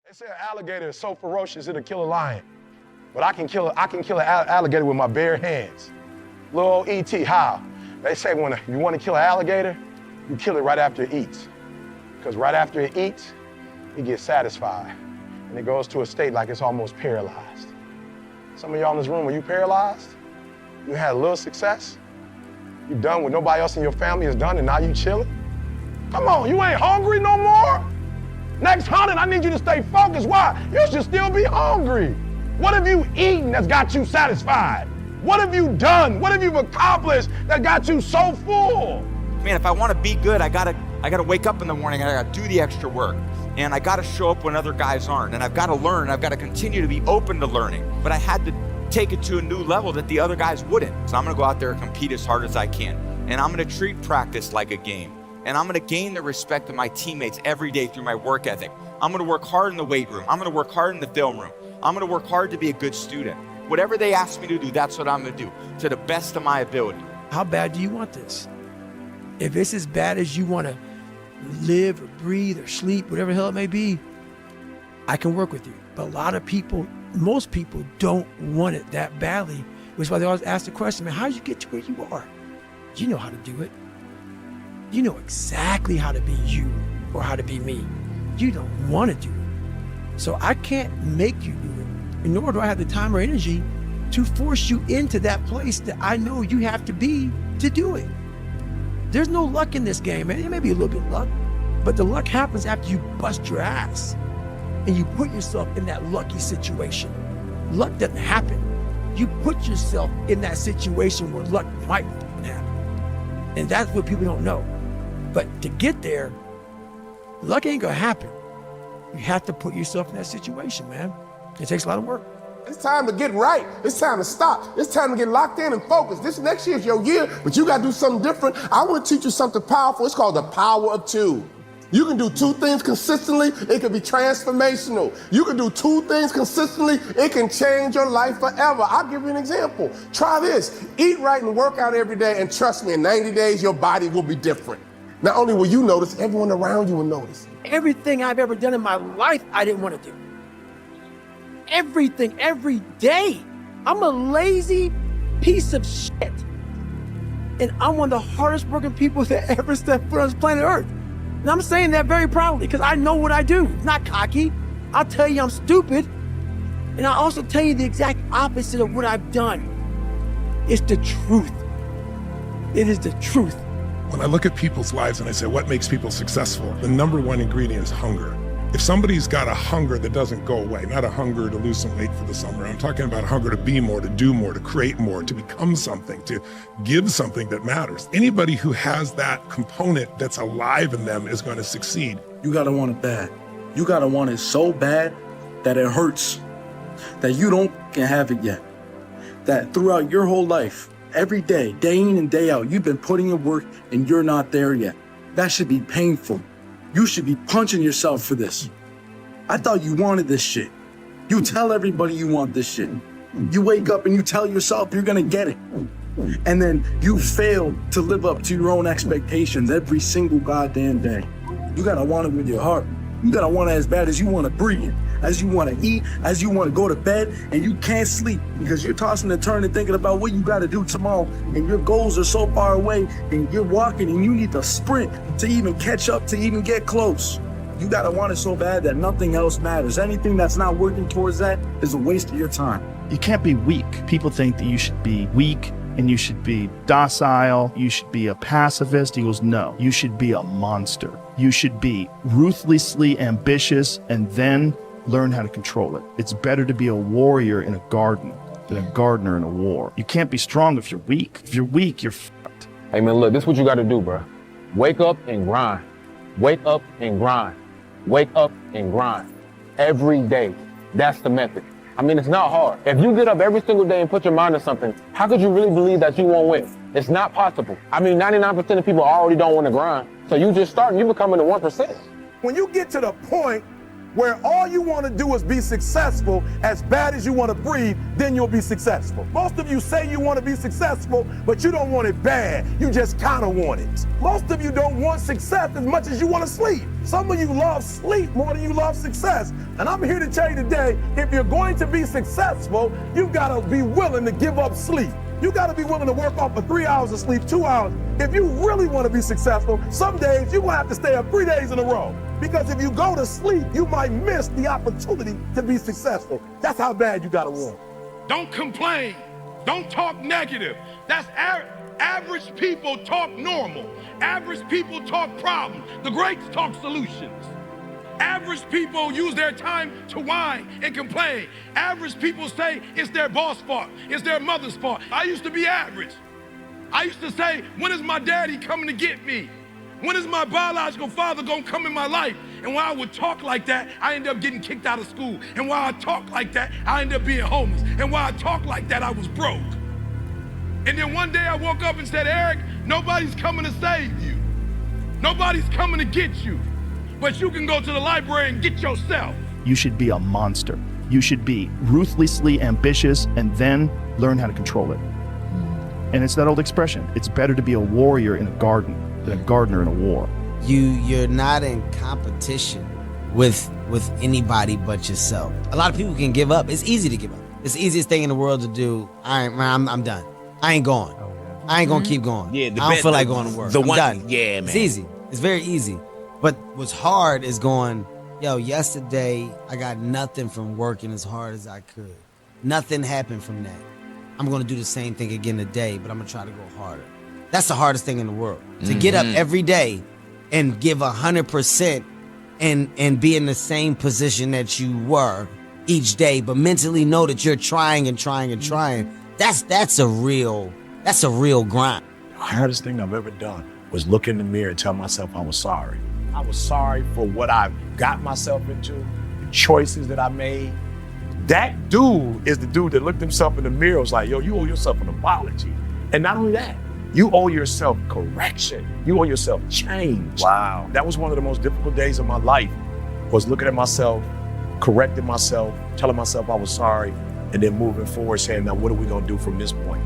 They say an alligator is so ferocious it'll kill a lion, but I can kill an alligator with my bare hands. Little old E.T., how? They say when you want to kill an alligator, you kill it right after it eats. Because right after it eats, it gets satisfied. And it goes to a state like it's almost paralyzed. Some of y'all in this room, are you paralyzed? You had a little success? You done what nobody else in your family has done and now you chilling? Come on, you ain't hungry no more? Next 100, I need you to stay focused. Why? You should still be hungry. What have you eaten that's got you satisfied? What have you done? What have you accomplished that got you so full? Man, if I want to be good, I gotta wake up in the morning and I gotta do the extra work. And I gotta show up when other guys aren't. And I've gotta learn, I've gotta continue to be open to learning. But I had to take it to a new level that the other guys wouldn't. So I'm gonna go out there and compete as hard as I can. And I'm gonna treat practice like a game. And I'm gonna gain the respect of my teammates every day through my work ethic. I'm gonna work hard in the weight room. I'm gonna work hard in the film room. I'm gonna work hard to be a good student. Whatever they ask me to do, that's what I'm gonna do, to the best of my ability. How bad do you want this? If it's as bad as you wanna live or breathe or sleep, whatever the hell it may be, I can work with you. But a lot of people, most people don't want it that badly, which is why they always ask the question, man, how did you get to where you are? You know how to do it. You know exactly how to be you or how to be me. You don't want to do it. So I can't make you do it, and nor do I have the time or energy to force you into that place that I know you have to be to do it. There's no luck in this game, man. There may be a little bit of luck, but the luck happens after you bust your ass and you put yourself in that lucky situation. Luck doesn't happen. You put yourself in that situation where luck might happen. And that's what people don't know. But to get there, luck ain't gonna happen. You have to put yourself in that situation, man. It takes a lot of work. It's time to get right. It's time to stop. It's time to get locked in and focused. This next year is your year, but you got to do something different. I want to teach you something powerful. It's called the power of two. You can do two things consistently. It can be transformational. You can do two things consistently. It can change your life forever. I'll give you an example. Try this. Eat right and work out every day, and trust me, in 90 days, your body will be different. Not only will you notice, everyone around you will notice. Everything I've ever done in my life, I didn't want to do. Everything, every day. I'm a lazy piece of shit. And I'm one of the hardest working people that ever stepped foot on this planet Earth. And I'm saying that very proudly because I know what I do. It's not cocky. I'll tell you I'm stupid. And I'll also tell you the exact opposite of what I've done. It's the truth. It is the truth. When I look at people's lives and I say, what makes people successful? The number one ingredient is hunger. If somebody's got a hunger that doesn't go away, not a hunger to lose some weight for the summer, I'm talking about a hunger to be more, to do more, to create more, to become something, to give something that matters. Anybody who has that component that's alive in them is going to succeed. You gotta want it bad. You gotta want it so bad that it hurts, that you don't have it yet. That throughout your whole life, every day, day in and day out, you've been putting in work and you're not there yet. That should be painful. You should be punching yourself for this. I thought you wanted this shit. You tell everybody you want this shit. You wake up and you tell yourself you're gonna get it. And then you fail to live up to your own expectations every single goddamn day. You gotta want it with your heart. You gotta want it as bad as you wanna breathe, as you wanna eat, as you wanna go to bed, and you can't sleep because you're tossing and turning thinking about what you gotta do tomorrow, and your goals are so far away, and you're walking and you need to sprint to even catch up, to even get close. You gotta want it so bad that nothing else matters. Anything that's not working towards that is a waste of your time. You can't be weak. People think that you should be weak and you should be docile, you should be a pacifist. He goes, no, you should be a monster. You should be ruthlessly ambitious and then learn how to control it. It's better to be a warrior in a garden than a gardener in a war. You can't be strong if you're weak. If you're weak, you're fucked. Hey man, look, this is what you gotta do, bro. Wake up and grind. Wake up and grind. Wake up and grind. Every day. That's the method. I mean, it's not hard. If you get up every single day and put your mind to something, how could you really believe that you won't win? It's not possible. I mean, 99% of people already don't want to grind. So you just start and you becoming the 1%. When you get to the point where all you want to do is be successful as bad as you want to breathe, then you'll be successful. Most of you say you want to be successful, but you don't want it bad. You just kind of want it. Most of you don't want success as much as you want to sleep. Some of you love sleep more than you love success. And I'm here to tell you today, if you're going to be successful, you've got to be willing to give up sleep. You got to be willing to work off for 3 hours of sleep, 2 hours. If you really want to be successful, some days you're going to have to stay up 3 days in a row. Because if you go to sleep, you might miss the opportunity to be successful. That's how bad you got to want. Don't complain. Don't talk negative. That's average people talk normal. Average people talk problems. The greats talk solutions. Average people use their time to whine and complain. Average people say it's their boss' fault, it's their mother's fault. I used to be average. I used to say, when is my daddy coming to get me? When is my biological father gonna come in my life? And when I would talk like that, I ended up getting kicked out of school. And while I talked like that, I ended up being homeless. And while I talked like that, I was broke. And then one day I woke up and said, Eric, nobody's coming to save you. Nobody's coming to get you. But you can go to the library and get yourself. You should be a monster. You should be ruthlessly ambitious and then learn how to control it. And it's that old expression, it's better to be a warrior in a garden than a gardener in a war. You're not in competition with anybody but yourself. A lot of people can give up. It's easy to give up. It's the easiest thing in the world to do. I'm done. I ain't going. I ain't gonna keep going. Yeah, I don't feel like going to work. I'm done. Yeah, man. It's easy. It's very easy. But what's hard is going, yo, yesterday I got nothing from working as hard as I could. Nothing happened from that. I'm gonna do the same thing again today, but I'm gonna try to go harder. That's the hardest thing in the world. To get up every day and give 100% and be in the same position that you were each day, but mentally know that you're trying and trying and trying. That's a real grind. The hardest thing I've ever done was look in the mirror and tell myself I was sorry. I was sorry for what I got myself into, the choices that I made. That dude is the dude that looked himself in the mirror and was like, yo, you owe yourself an apology. And not only that, you owe yourself correction. You owe yourself change. Wow. That was one of the most difficult days of my life, was looking at myself, correcting myself, telling myself I was sorry, and then moving forward saying, now what are we gonna do from this point?